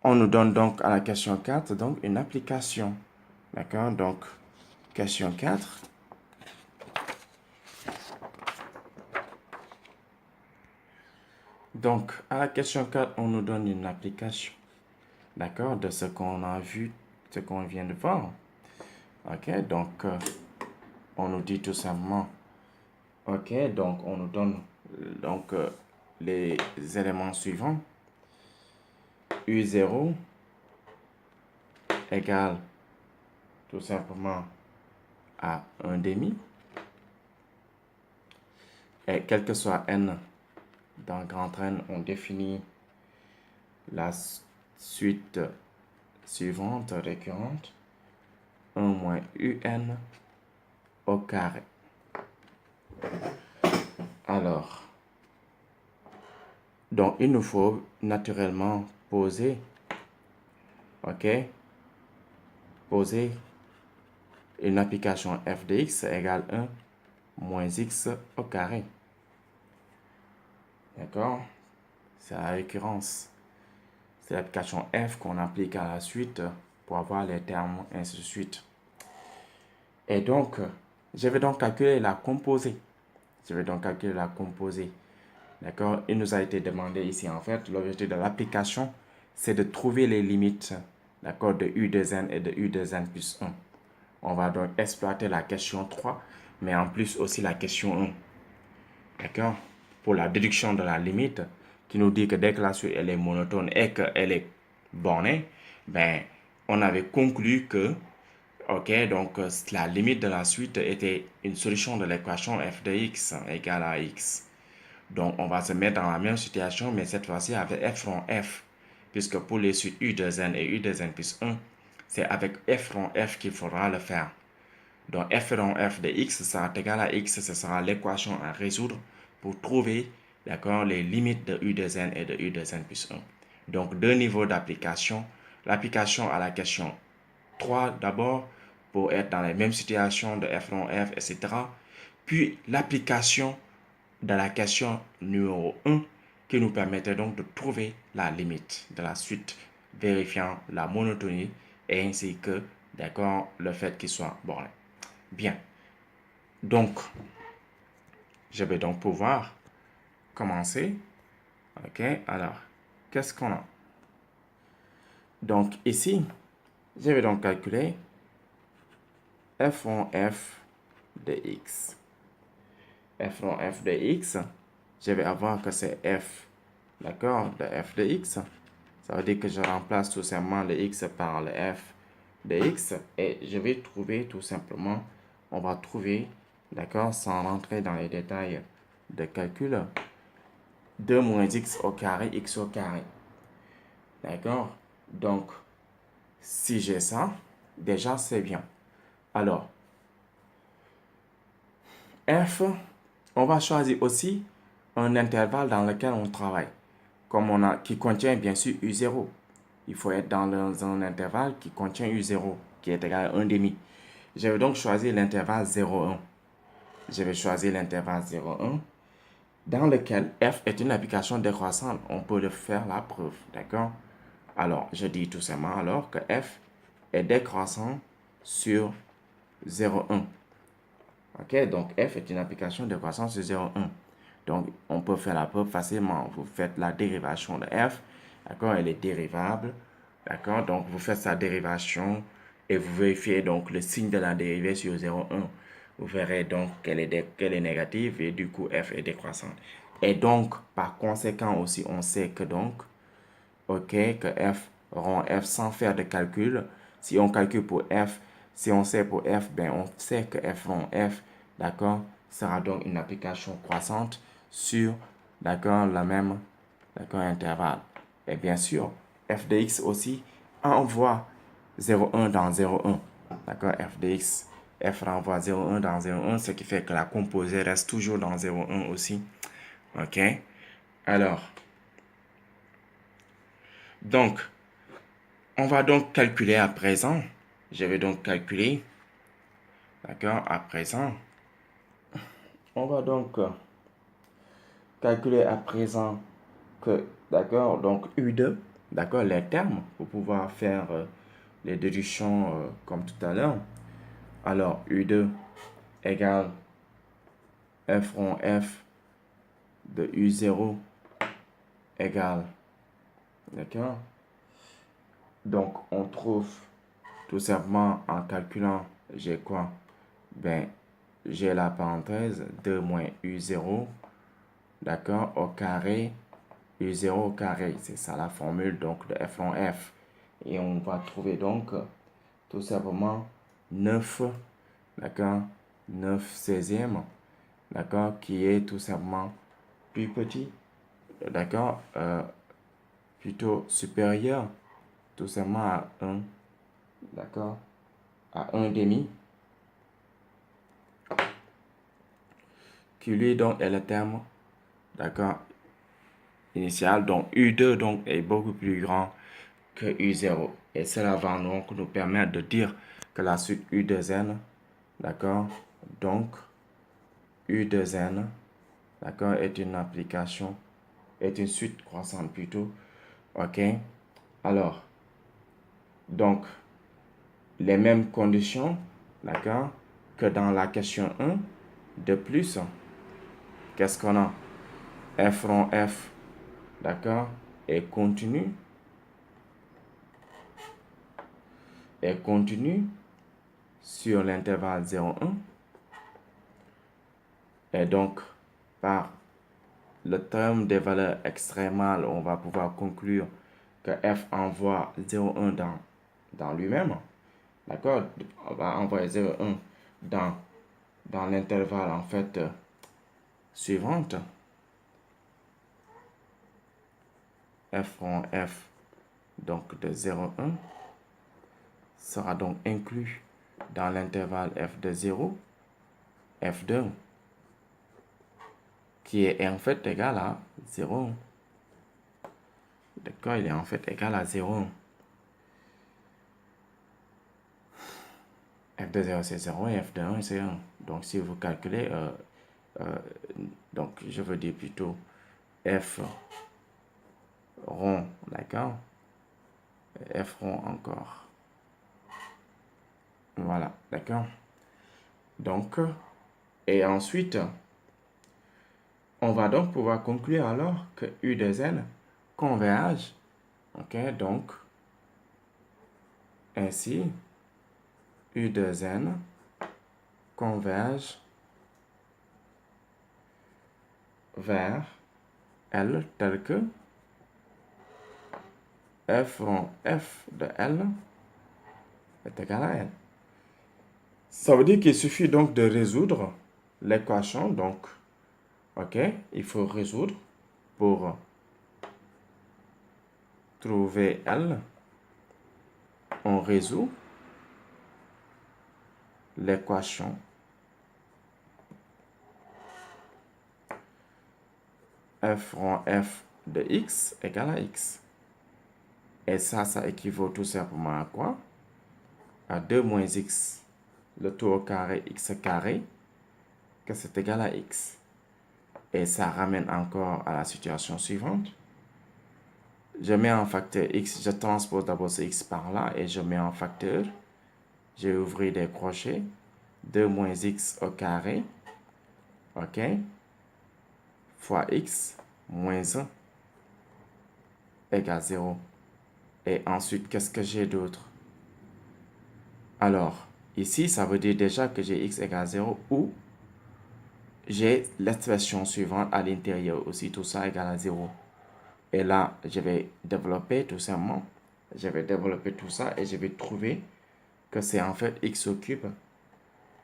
On nous donne donc à la question 4, donc une application. D'accord? Donc, question 4. Donc, à la question 4, on nous donne une application. D'accord? De ce qu'on a vu, ce qu'on vient de voir. Ok? Donc, on nous dit tout simplement. Ok? Donc, on nous donne donc, les éléments suivants. U0 égale tout simplement à 1 demi. Et quel que soit n dans grand N, on définit la suite suivante récurrente. 1 moins un au carré. Alors, donc il nous faut naturellement poser, ok, poser une application f de x égale 1 moins x au carré. D'accord? C'est la récurrence. C'est l'application f qu'on applique à la suite pour avoir les termes, ainsi de suite. Et donc, je vais donc calculer la composée. Je vais donc calculer la composée. D'accord? Il nous a été demandé ici, en fait, l'objectif de l'application, c'est de trouver les limites, d'accord, de u de n et de u de n plus 1. On va donc exploiter la question 3, mais en plus aussi la question 1. D'accord? Pour la déduction de la limite, qui nous dit que dès que la suite elle est monotone et qu'elle est bornée, ben, on avait conclu que, ok, donc la limite de la suite était une solution de l'équation f de x égale à x. Donc, on va se mettre dans la même situation, mais cette fois-ci avec f rond f, puisque pour les suites u de n et u de n plus 1, c'est avec f rond f qu'il faudra le faire. Donc, f rond f de x sera égal à x, ce sera l'équation à résoudre pour trouver, d'accord, les limites de u de n et de u de n plus 1. Donc, deux niveaux d'application. L'application à la question 3 d'abord, pour être dans les mêmes situations de f rond f, etc. Puis, l'application de la question numéro 1 qui nous permettait donc de trouver la limite de la suite, vérifiant la monotonie et ainsi que, d'accord, le fait qu'il soit borné. Bien. Donc, je vais donc pouvoir commencer. Ok, alors, qu'est-ce qu'on a? Donc, ici, je vais donc calculer f en f de x. F en f de x, je vais avoir que c'est f, d'accord, de f de x. Ça veut dire que je remplace tout simplement le x par le f de x et je vais trouver tout simplement, on va trouver, d'accord, sans rentrer dans les détails de calcul, 2 moins x au carré, x au carré. D'accord? Donc, si j'ai ça, déjà c'est bien. Alors, f, on va choisir aussi un intervalle dans lequel on travaille, comme on a, qui contient bien sûr u0. Il faut être dans un intervalle qui contient u0, qui est égal à 1 demi. Je vais donc choisir l'intervalle 0,1. Je vais choisir l'intervalle 0,1 dans lequel f est une application décroissante. On peut le faire la preuve, d'accord? Alors, je dis tout simplement alors que f est décroissant sur 0,1. Ok, donc f est une application décroissante sur 0,1. Donc, on peut faire la preuve facilement. Vous faites la dérivation de f, d'accord? Elle est dérivable, d'accord? Donc, vous faites sa dérivation et vous vérifiez donc le signe de la dérivée sur 0,1. Vous verrez donc qu'elle est négative et du coup, f est décroissante. Et donc, par conséquent aussi, on sait que donc, ok, que f rond f sans faire de calcul. Si on calcule pour f, si on sait pour f, ben on sait que f rond f, d'accord, sera donc une application croissante sur, d'accord, la même, d'accord, intervalle. Et bien sûr, f de x aussi envoie 0,1 dans 0,1. D'accord, f de x, f renvoie 0,1 dans 0,1, ce qui fait que la composée reste toujours dans 0,1 aussi. Ok, alors, donc, on va donc calculer à présent. Je vais donc calculer. D'accord, à présent. On va donc calculer à présent que, d'accord, donc U2. d'accord, les termes pour pouvoir faire les déductions comme tout à l'heure. Alors, U2 égale f rond f de U0 égale, d'accord? Donc, on trouve tout simplement en calculant, j'ai quoi? Ben, j'ai la parenthèse 2 moins U0, d'accord, au carré, U0 au carré. C'est ça la formule donc de f rond f. Et on va trouver donc tout simplement 9, d'accord, 9 16e, d'accord, qui est tout simplement plus petit, d'accord, plutôt supérieur tout simplement à 1, d'accord, à 1 demi, qui lui donc est le terme, d'accord, initial. Donc U2 donc est beaucoup plus grand que U0. Et cela va donc nous permettre de dire que la suite U2N, d'accord, donc U2N, d'accord, est une application, est une suite croissante plutôt, ok. Alors, donc, les mêmes conditions, d'accord, que dans la question 1. De plus, qu'est-ce qu'on a? F rond F, d'accord, est continu sur l'intervalle 0,1. Et donc, par le terme des valeurs extrémales, on va pouvoir conclure que F envoie 0,1 dans lui-même. D'accord? On va envoyer 0,1 dans l'intervalle en fait suivante. F rond F donc de 0,1 sera donc inclus dans l'intervalle f de 0, f2, qui est en fait égal à 0. D'accord, il est en fait égal à 0. f de 0 c'est 0 et f de 1 c'est 1. Donc si vous calculez, donc je veux dire plutôt f rond, d'accord, f rond encore. Voilà, d'accord. Donc, et ensuite, on va donc pouvoir conclure alors que U de N converge. Ok, donc, ainsi, U de N converge vers L tel que f rond f de L est égal à L. Ça veut dire qu'il suffit donc de résoudre l'équation. Donc, ok, il faut résoudre pour trouver L. On résout l'équation f rond f de x égale à x. Et ça équivaut tout simplement à quoi? À 2 moins x, le tout au carré x carré, que c'est égal à x. Et ça ramène encore à la situation suivante. Je mets en facteur x, je transpose d'abord ce x par là et je mets en facteur. J'ai ouvert des crochets. 2 moins x au carré, ok, fois x moins 1 égale 0. Et ensuite, qu'est-ce que j'ai d'autre? Alors, ici, ça veut dire déjà que j'ai x égale 0 ou j'ai l'expression suivante à l'intérieur aussi, tout ça égale à 0. Et là, je vais développer tout simplement, je vais développer tout ça et je vais trouver que c'est en fait x au cube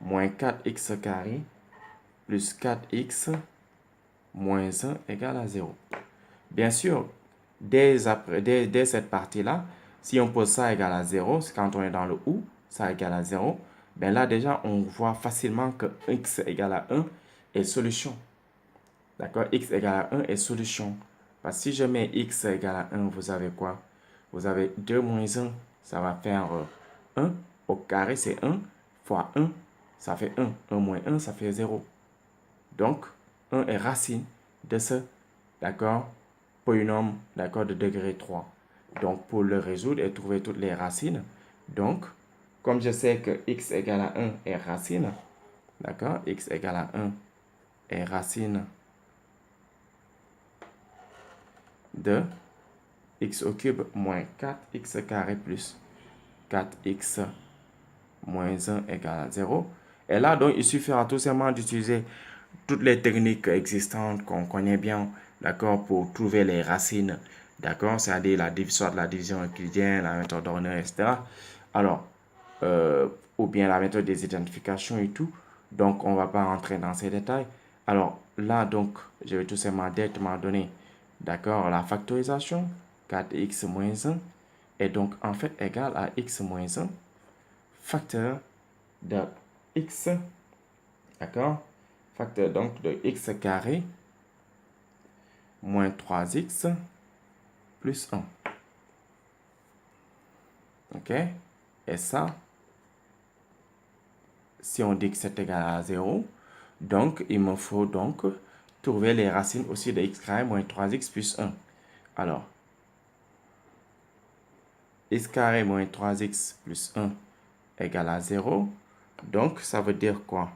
moins 4x carré plus 4x moins 1 égale à 0. Bien sûr, dès cette partie-là, si on pose ça égale à 0, quand on est dans le ou, ça égale à 0, ben là déjà, on voit facilement que x égale à 1 est solution. D'accord? X égale à 1 est solution. Parce que si je mets x égale à 1, vous avez quoi? Vous avez 2 moins 1, ça va faire 1. Au carré, c'est 1 fois 1, ça fait 1. 1 moins 1, ça fait 0. Donc, 1 est racine de ce, d'accord, polynôme, d'accord, de degré 3. Donc, pour le résoudre et trouver toutes les racines. Donc, comme je sais que x égale à 1 est racine, d'accord, x égale à 1 est racine de x au cube moins 4x carré plus 4x moins 1 égale à 0. Et là, donc, il suffira tout simplement d'utiliser toutes les techniques existantes qu'on connaît bien, d'accord, pour trouver les racines, d'accord, c'est-à-dire soit la division euclidienne, la méthode d'Horner, etc. Alors, ou bien la méthode des identifications et tout. Donc, on ne va pas rentrer dans ces détails. Alors, là, donc, je vais tout simplement directement donner, d'accord, la factorisation, 4x moins 1, est donc en fait égal à x moins 1, facteur de x, d'accord, facteur donc de x carré moins 3x plus 1. OK? Et ça, si on dit que c'est égal à 0, donc il me faut donc trouver les racines aussi de x carré moins 3x plus 1. Alors, x carré moins 3x plus 1 égale à 0. Donc, ça veut dire quoi?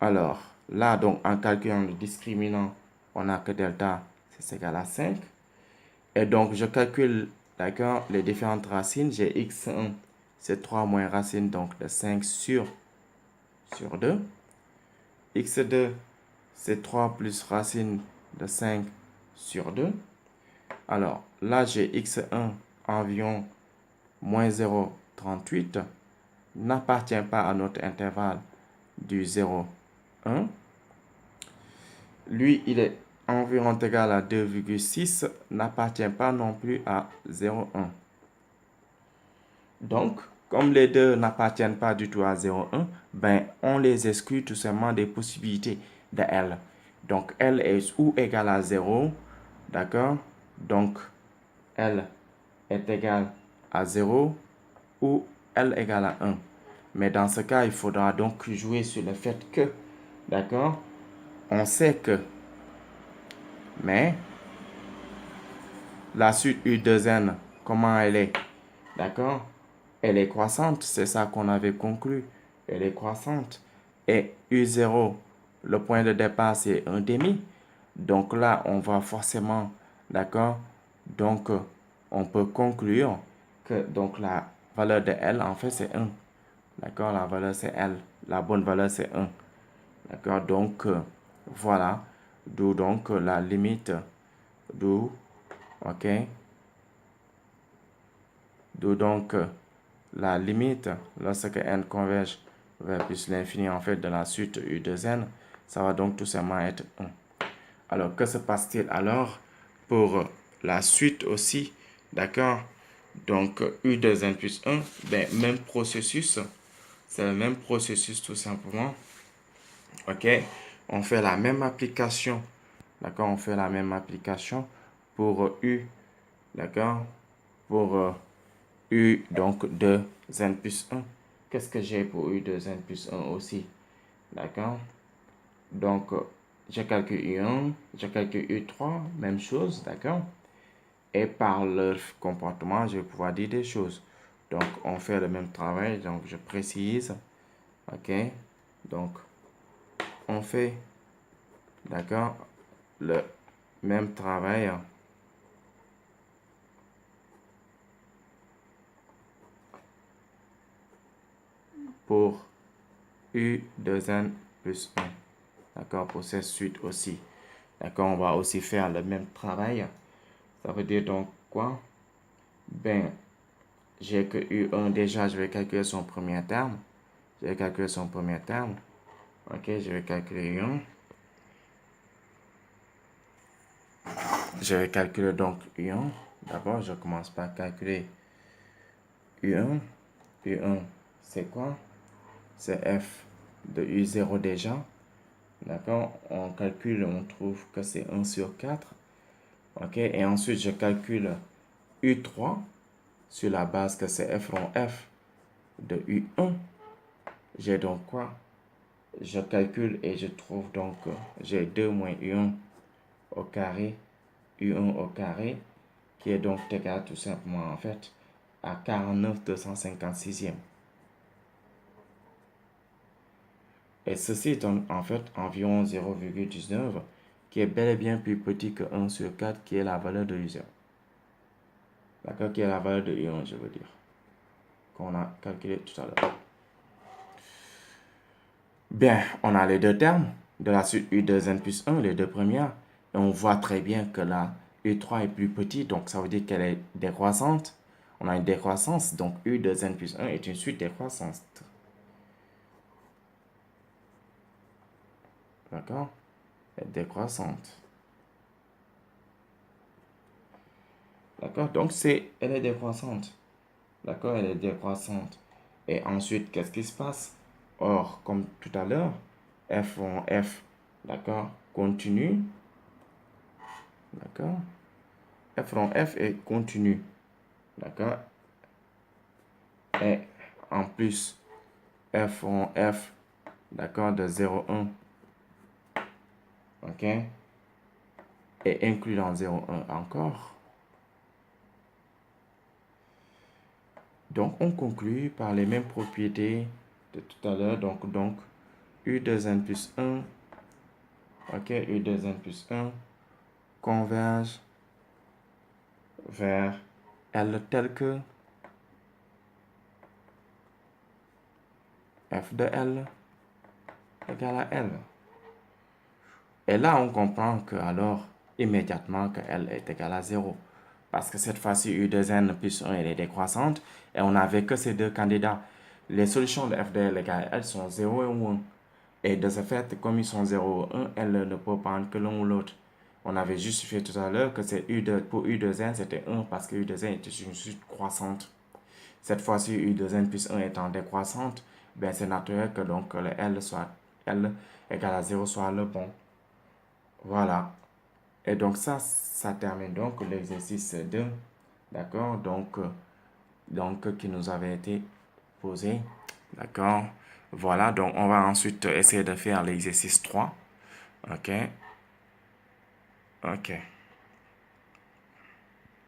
Alors, là, donc, en calculant le discriminant, on a que delta, c'est égal à 5. Et donc, je calcule, d'accord, les différentes racines. J'ai x1, c'est 3 moins racine, donc de 5 sur 2. x2, c'est 3 plus racine de 5 sur 2. Alors, là, j'ai x1 environ moins 0,38, n'appartient pas à notre intervalle du 0, 1. Lui, il est environ égal à 2,6, n'appartient pas non plus à 0,1. Donc, comme les deux n'appartiennent pas du tout à 0,1, ben, on les exclut tout simplement des possibilités de L. Donc, L est ou égal à 0, d'accord? Donc, L est égal à 0 ou L égale à 1. Mais dans ce cas, il faudra donc jouer sur le fait que, d'accord? On sait que, mais la suite U2N, comment elle est? D'accord? Elle est croissante, c'est ça qu'on avait conclu. Elle est croissante. Et U0, le point de départ, c'est 1 demi. Donc là, on va forcément, d'accord? Donc, on peut conclure que donc la valeur de L, en fait, c'est 1. D'accord? La valeur, c'est L. La bonne valeur, c'est 1. D'accord? Donc, voilà. D'où donc la limite. D'où, ok? D'où donc la limite, lorsque n converge vers plus l'infini, en fait, de la suite U de n, ça va donc tout simplement être 1. Alors, que se passe-t-il alors pour la suite aussi? D'accord? Donc, U de n plus 1, ben, même processus. C'est le même processus tout simplement. OK? On fait la même application. D'accord? On fait la même application pour U. D'accord? Pour U, donc, de n plus 1. Qu'est-ce que j'ai pour U de n plus 1 aussi? D'accord? Donc, je calcule U1, je calcule U3, même chose, d'accord? Et par leur comportement, je vais pouvoir dire des choses. Donc, on fait le même travail, donc je précise, ok? Donc, on fait, d'accord, le même travail pour U de n plus 1. D'accord, pour cette suite aussi. D'accord, on va aussi faire le même travail. Ça veut dire donc quoi? Ben, j'ai que U1 déjà, je vais calculer son premier terme. Je vais calculer son premier terme. Ok, je vais calculer U1. Je vais calculer donc U1. D'abord, je commence par calculer U1. U1, c'est quoi? C'est F de U0 déjà. D'accord? On calcule, on trouve que c'est 1 sur 4. Ok, et ensuite je calcule U3 sur la base que c'est F rond F de U1. J'ai donc quoi? Je calcule et je trouve donc j'ai 2 moins U1 au carré, U1 au carré, qui est donc égal tout simplement en fait à 49/256e. Et ceci donne en fait environ 0,19 qui est bel et bien plus petit que 1 sur 4 qui est la valeur de U0. D'accord, qui est la valeur de U1 je veux dire, qu'on a calculé tout à l'heure. Bien, on a les deux termes de la suite U2N plus 1, les deux premières, et on voit très bien que la U3 est plus petite, donc ça veut dire qu'elle est décroissante. On a une décroissance, donc U2N plus 1 est une suite décroissante. D'accord? Elle est décroissante. D'accord? Donc elle est décroissante. D'accord? Elle est décroissante. Et ensuite, qu'est-ce qui se passe? Or, comme tout à l'heure, f en f, d'accord, continue. D'accord? F en f est continu. D'accord? Et en plus, f en f, d'accord, de 0,1, ok, et inclus dans 0,1 encore. Donc, on conclut par les mêmes propriétés de tout à l'heure. Donc, U2N plus 1, ok, U2N plus 1 converge vers L tel que f de L égale à L. Et là, on comprend que alors, immédiatement, que L est égal à 0. Parce que cette fois-ci, U2N plus 1 elle est décroissante et on n'avait que ces deux candidats. Les solutions de f de L égale à L sont 0 et 1. Et de ce fait, comme ils sont 0 et 1, L ne peut prendre que l'un ou l'autre. On avait justifié tout à l'heure que pour U2N, c'était 1 parce que U2N était une suite croissante. Cette fois-ci, U2N plus 1 étant décroissante, ben c'est naturel que donc le L égale à 0 soit le bon. Voilà. Et donc ça termine donc l'exercice 2. D'accord? Donc qui nous avait été posé. D'accord? Voilà, donc on va ensuite essayer de faire l'exercice 3. Ok? Ok.